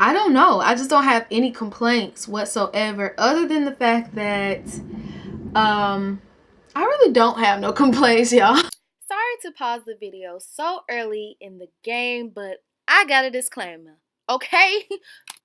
I don't know. I just don't have any complaints whatsoever, other than the fact that I really don't have no complaints, y'all. Sorry to pause the video so early in the game, but I got a disclaimer, okay?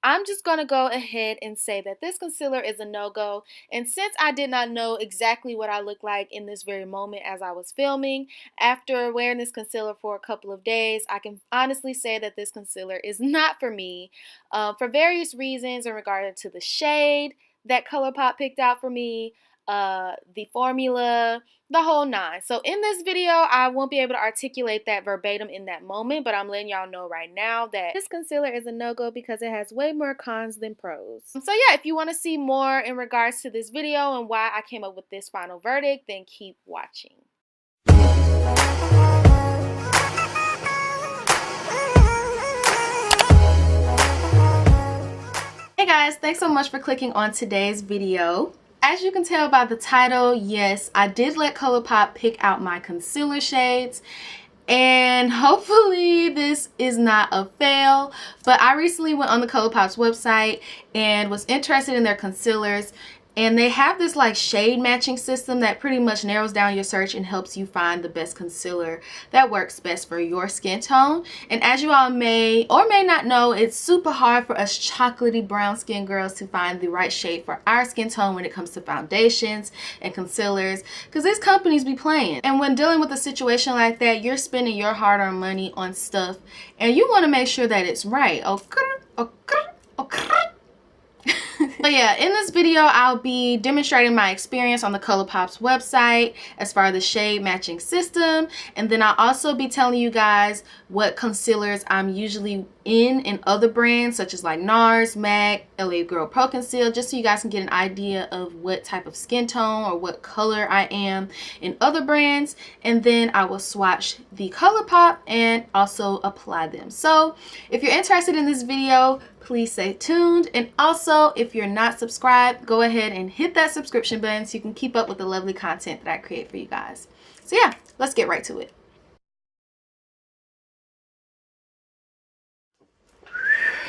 I'm just going to go ahead and say that this concealer is a no-go, and since I did not know exactly what I looked like in this very moment as I was filming, after wearing this concealer for a couple of days, I can honestly say that this concealer is not for me, for various reasons in regard to the shade that Colourpop picked out for me, the formula, the whole nine. So in this video, I won't be able to articulate that verbatim in that moment, but I'm letting y'all know right now that this concealer is a no-go because it has way more cons than pros. So yeah, if you want to see more in regards to this video and why I came up with this final verdict, then keep watching. Hey guys, thanks so much for clicking on today's video. As you can tell by the title, yes, I did let Colourpop pick out my concealer shades, and hopefully this is not a fail, but I recently went on the Colourpop's website and was interested in their concealers, and they have this like shade matching system that pretty much narrows down your search and helps you find the best concealer that works best for your skin tone. And as you all may or may not know, it's super hard for us chocolatey brown skin girls to find the right shade for our skin tone when it comes to foundations and concealers, because these companies be playing. And when dealing with a situation like that, you're spending your hard-earned money on stuff and you want to make sure that it's right. Okay. So yeah, in this video, I'll be demonstrating my experience on the Colourpop's website as far as the shade matching system, and then I'll also be telling you guys what concealers I'm usually in other brands such as like NARS, MAC, LA Girl Pro Conceal, just so you guys can get an idea of what type of skin tone or what color I am in other brands, and then I will swatch the Colourpop and also apply them. So if you're interested in this video, please stay tuned, and also if you're not subscribed, go ahead and hit that subscription button so you can keep up with the lovely content that I create for you guys. So yeah, let's get right to it.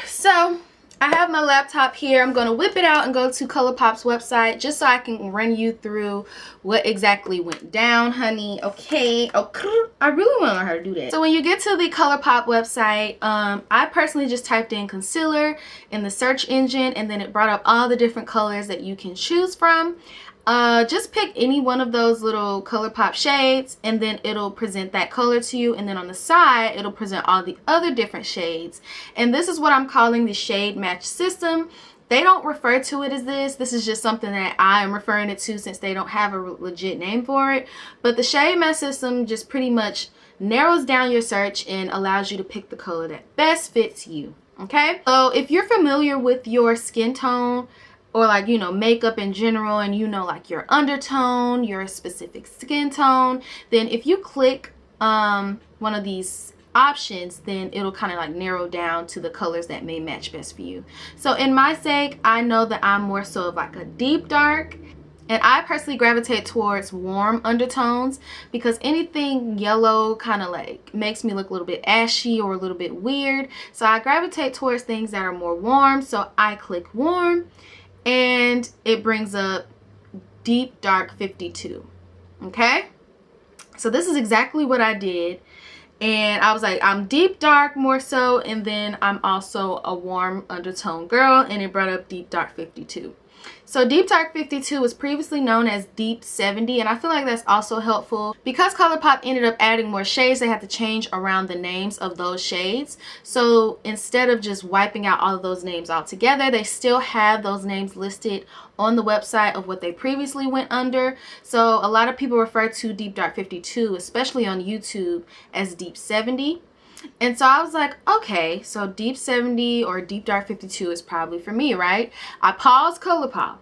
So I have my laptop here. I'm going to whip it out and go to Colourpop's website just so I can run you through what exactly went down, honey. Okay. I really want to learn how to do that. So when you get to the Colourpop website, I personally just typed in concealer in the search engine, and then it brought up all the different colors that you can choose from. Just pick any one of those little Colourpop shades, and then it'll present that color to you, and then on the side it'll present all the other different shades. And this is what I'm calling the shade match system. They don't refer to it as this is just something that I am referring it to since they don't have a legit name for it. But the shade match system just pretty much narrows down your search and allows you to pick the color that best fits you. Okay, so if you're familiar with your skin tone, or like, you know, makeup in general, and you know like your undertone, your specific skin tone, then if you click one of these options, then it'll kind of like narrow down to the colors that may match best for you. So in my sake, I know that I'm more so of like a deep dark, and I personally gravitate towards warm undertones because anything yellow kind of like makes me look a little bit ashy or a little bit weird. So I gravitate towards things that are more warm, so I click warm, and it brings up Deep Dark 52. Okay, so this is exactly what I did, and I was like, I'm deep dark more so, and then I'm also a warm undertone girl, and it brought up Deep Dark 52. So Deep Dark 52 was previously known as Deep 70, and I feel like that's also helpful. Because Colourpop ended up adding more shades, they had to change around the names of those shades. So instead of just wiping out all of those names altogether, they still have those names listed on the website of what they previously went under. So a lot of people refer to Deep Dark 52, especially on YouTube, as Deep 70. And so I was like, okay, so Deep 70 or Deep Dark 52 is probably for me, right? I paused Colourpop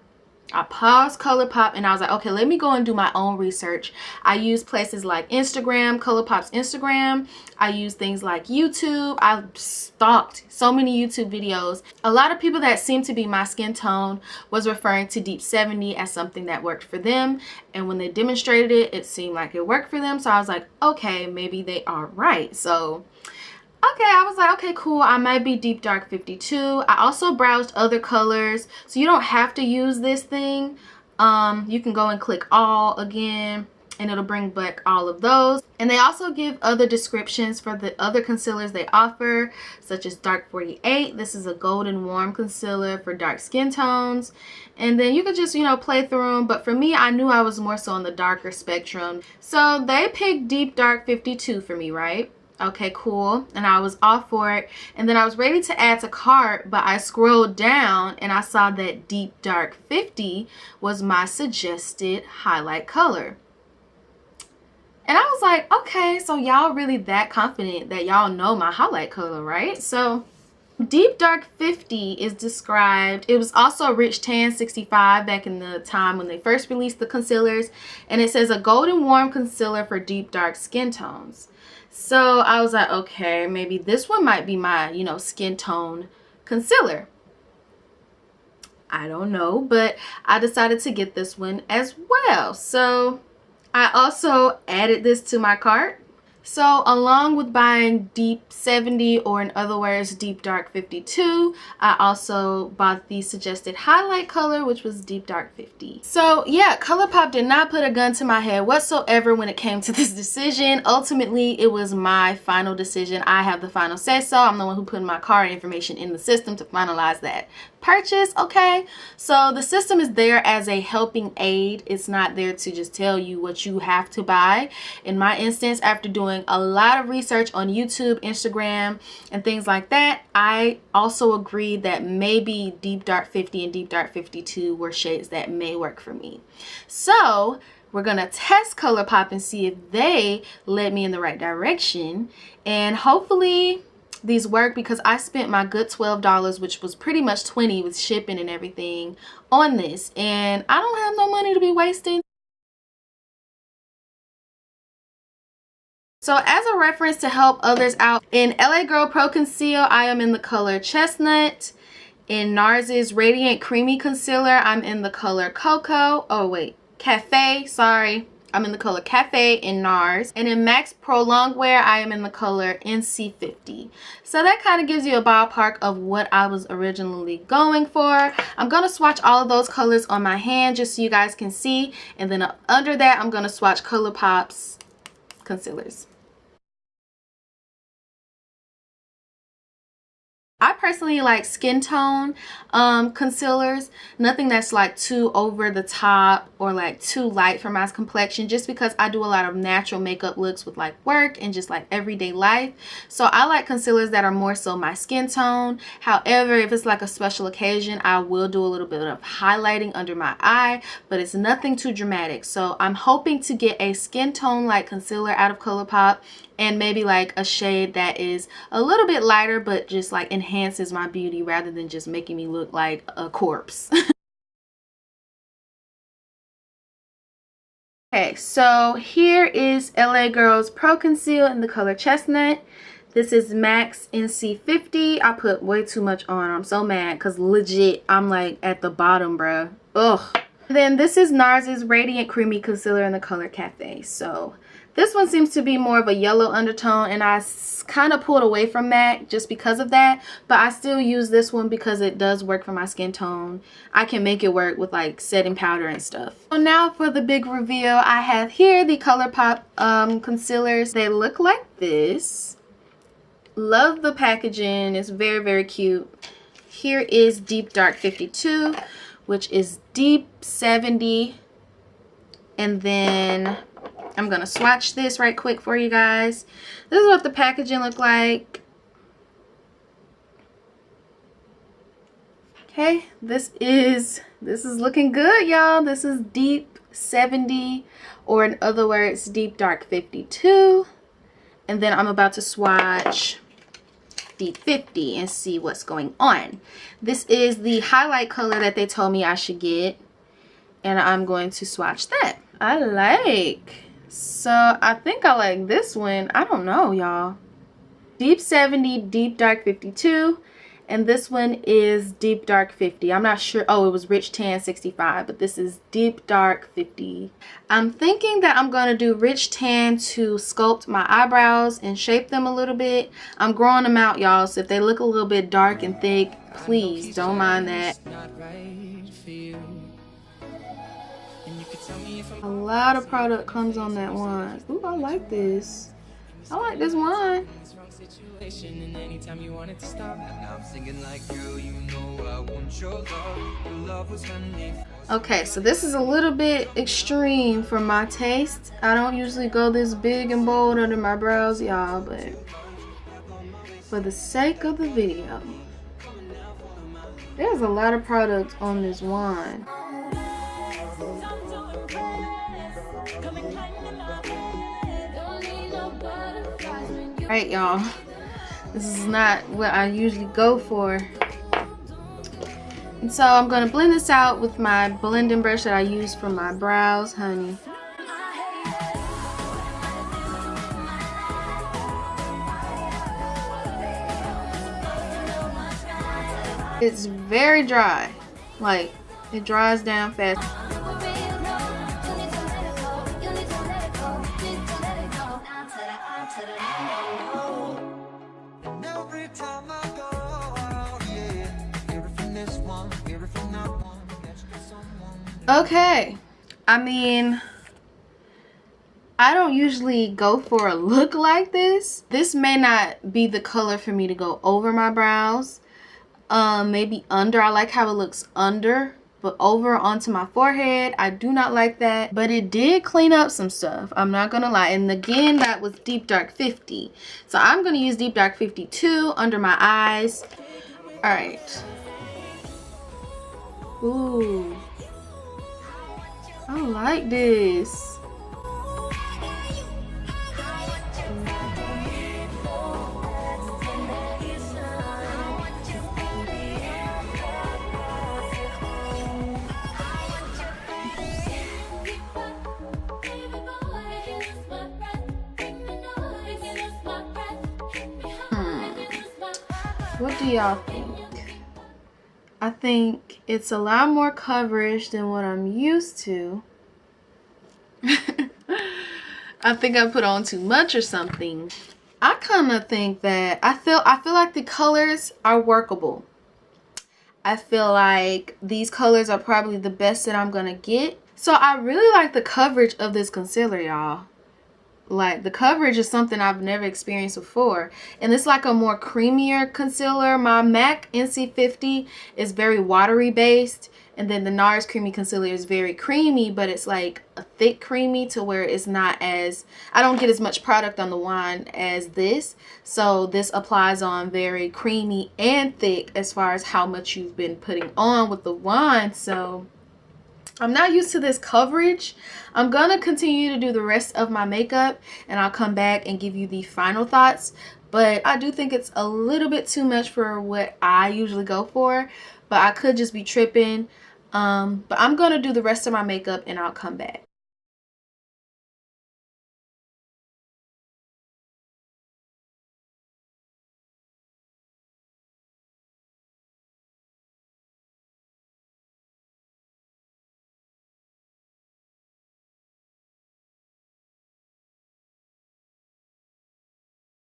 and I was like, okay, let me go and do my own research. I use places like Instagram, Colourpop's Instagram. I use things like YouTube. I stalked so many YouTube videos. A lot of people that seem to be my skin tone was referring to Deep 70 as something that worked for them. And when they demonstrated it, it seemed like it worked for them. So I was like, okay, maybe they are right. So okay, I was like, okay, cool, I might be deep dark 52. I also browsed other colors, so you don't have to use this thing. You can go and click all again and it'll bring back all of those. And they also give other descriptions for the other concealers they offer, such as Dark 48. This is a golden warm concealer for dark skin tones. And then you could just, you know, play through them. But for me, I knew I was more so on the darker spectrum. So they picked Deep Dark 52 for me, right? Okay, cool. And I was all for it. And then I was ready to add to cart, but I scrolled down and I saw that Deep Dark 50 was my suggested highlight color. And I was like, okay, so y'all really that confident that y'all know my highlight color, right? So Deep Dark 50 is described, it was also Rich Tan 65 back in the time when they first released the concealers. And it says a golden warm concealer for deep dark skin tones. So I was like, okay, maybe this one might be my, you know, skin tone concealer. I don't know, but I decided to get this one as well. So I also added this to my cart. So along with buying Deep 70, or in other words Deep Dark 52, I also bought the suggested highlight color, which was Deep Dark 50. So yeah, Colourpop did not put a gun to my head whatsoever when it came to this decision. Ultimately, it was my final decision. I have the final say so. I'm the one who put my card information in the system to finalize that purchase. Okay, so the system is there as a helping aid. It's not there to just tell you what you have to buy. In my instance, after doing a lot of research on YouTube, Instagram, and things like that, I also agreed that maybe Deep Dark 50 and Deep Dark 52 were shades that may work for me. So we're gonna test Colourpop and see if they led me in the right direction, and hopefully these work, because I spent my good $12, which was pretty much $20 with shipping and everything, on this, and I don't have no money to be wasting. So as a reference to help others out, in LA Girl Pro Conceal, I am in the color Chestnut. In NARS's Radiant Creamy Concealer, I'm in the color Cocoa. Oh wait, Cafe, sorry. I'm in the color Cafe in NARS. And in Max Pro Longwear, I am in the color NC50. So that kind of gives you a ballpark of what I was originally going for. I'm going to swatch all of those colors on my hand just so you guys can see. And then under that, I'm going to swatch Colourpop's concealers. I personally like skin tone concealers, nothing that's like too over the top or like too light for my complexion, just because I do a lot of natural makeup looks with like work and just like everyday life. So I like concealers that are more so my skin tone. However, if it's like a special occasion, I will do a little bit of highlighting under my eye, but it's nothing too dramatic. So I'm hoping to get a skin tone like concealer out of Colourpop, and maybe like a shade that is a little bit lighter but just like enhances my beauty rather than just making me look like a corpse. Okay, so here is LA Girls Pro Conceal in the color Chestnut. This is Max NC50. I put way too much on. I'm so mad because legit I'm like at the bottom, bruh. Ugh. Then this is NARS's Radiant Creamy Concealer in the color Cafe. So this one seems to be more of a yellow undertone, and I kind of pulled away from MAC just because of that, but I still use this one because it does work for my skin tone. I can make it work with like setting powder and stuff. So now for the big reveal, I have here the Colourpop concealers. They look like this. Love the packaging. It's very, very cute. Here is Deep Dark 52, which is Deep 70, and then I'm gonna swatch this right quick for you guys. This is what the packaging look like. Okay, this is looking good, y'all. This is Deep 70, or in other words, Deep Dark 52. And then I'm about to swatch Deep 50 and see what's going on. This is the highlight color that they told me I should get, and I'm going to swatch that. So I think I like this one. I don't know, y'all. Deep 70, Deep Dark 52. and this one is Deep Dark 50. I'm not sure. Oh, it was Rich Tan 65, but this is Deep Dark 50. I'm thinking that I'm going to do Rich Tan to sculpt my eyebrows and shape them a little bit. I'm growing them out, y'all, so if they look a little bit dark and thick, please don't mind that. A lot of product comes on that one. Ooh, I like this. I like this one. Okay, so this is a little bit extreme for my taste. I don't usually go this big and bold under my brows, y'all, but for the sake of the video, there's a lot of product on this wand. Alright, y'all, this is not what I usually go for, and so I'm going to blend this out with my blending brush that I use for my brows, honey. It's very dry, like it dries down fast. Okay, I mean, I don't usually go for a look like this. This may not be the color for me to go over my brows. Maybe under. I like how it looks under, but over onto my forehead, I do not like that. But it did clean up some stuff, I'm not gonna lie. And again, that was Deep Dark 50. So I'm gonna use Deep Dark 52 under my eyes. All right. Ooh, I like this. What do y'all think? I think it's a lot more coverage than what I'm used to. I think I put on too much or something. I kind of think that I feel like the colors are workable. I feel like these colors are probably the best that I'm gonna get. So I really like the coverage of this concealer, y'all. Like, the coverage is something I've never experienced before, and it's like a more creamier concealer. My MAC NC50 is very watery based, and then the NARS creamy concealer is very creamy, but it's like a thick creamy to where it's not as, I don't get as much product on the wand as this. So this applies on very creamy and thick as far as how much you've been putting on with the wand. So I'm not used to this coverage. I'm gonna continue to do the rest of my makeup, and I'll come back and give you the final thoughts. But I do think it's a little bit too much for what I usually go for, but I could just be tripping. But I'm gonna do the rest of my makeup and I'll come back.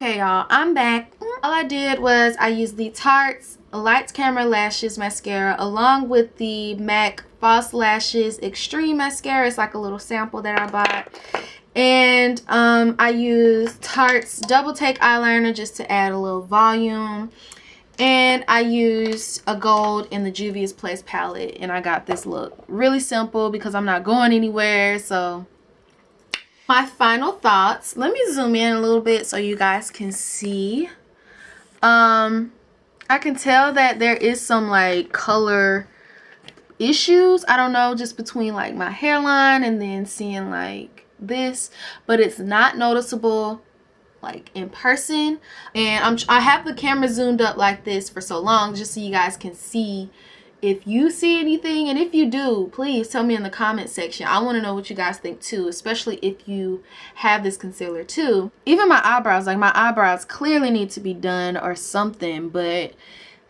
Okay, y'all, I'm back. All I did was I used the Tarte's Lights Camera Lashes mascara along with the MAC False Lashes Extreme mascara. It's like a little sample that I bought. And I used Tarte's Double Take eyeliner just to add a little volume. And I used a gold in the Juvia's Place palette, and I got this look. Really simple because I'm not going anywhere, so my final thoughts. Let me zoom in a little bit so you guys can see. I can tell that there is some like color issues. I don't know, just between like my hairline and then seeing like this, but it's not noticeable like in person. And I have the camera zoomed up like this for so long just so you guys can see if you see anything, and if you do, please tell me in the comment section. I want to know what you guys think too, especially if you have this concealer too. Even my eyebrows, like my eyebrows clearly need to be done or something, but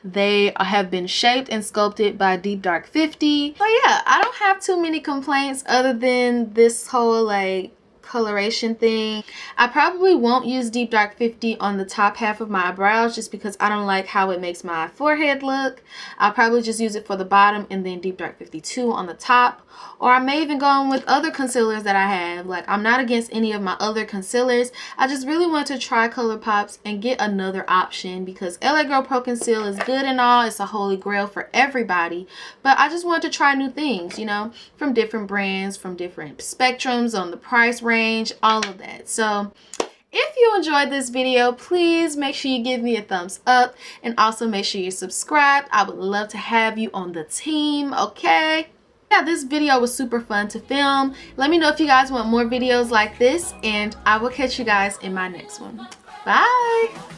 They have been shaped and sculpted by Deep Dark 50. So yeah, I don't have too many complaints other than this whole like coloration thing. I probably won't use Deep Dark 50 on the top half of my eyebrows just because I don't like how it makes my forehead look. I'll probably just use it for the bottom and then Deep Dark 52 on the top. Or I may even go in with other concealers that I have. Like, I'm not against any of my other concealers. I just really want to try Colourpops and get another option because LA Girl Pro Conceal is good and all. It's a holy grail for everybody. But I just want to try new things, you know, from different brands, from different spectrums on the price range, all of that. So if you enjoyed this video, please make sure you give me a thumbs up and also make sure you're subscribed. I would love to have you on the team, okay? Yeah, this video was super fun to film. Let me know if you guys want more videos like this, and I will catch you guys in my next one. Bye!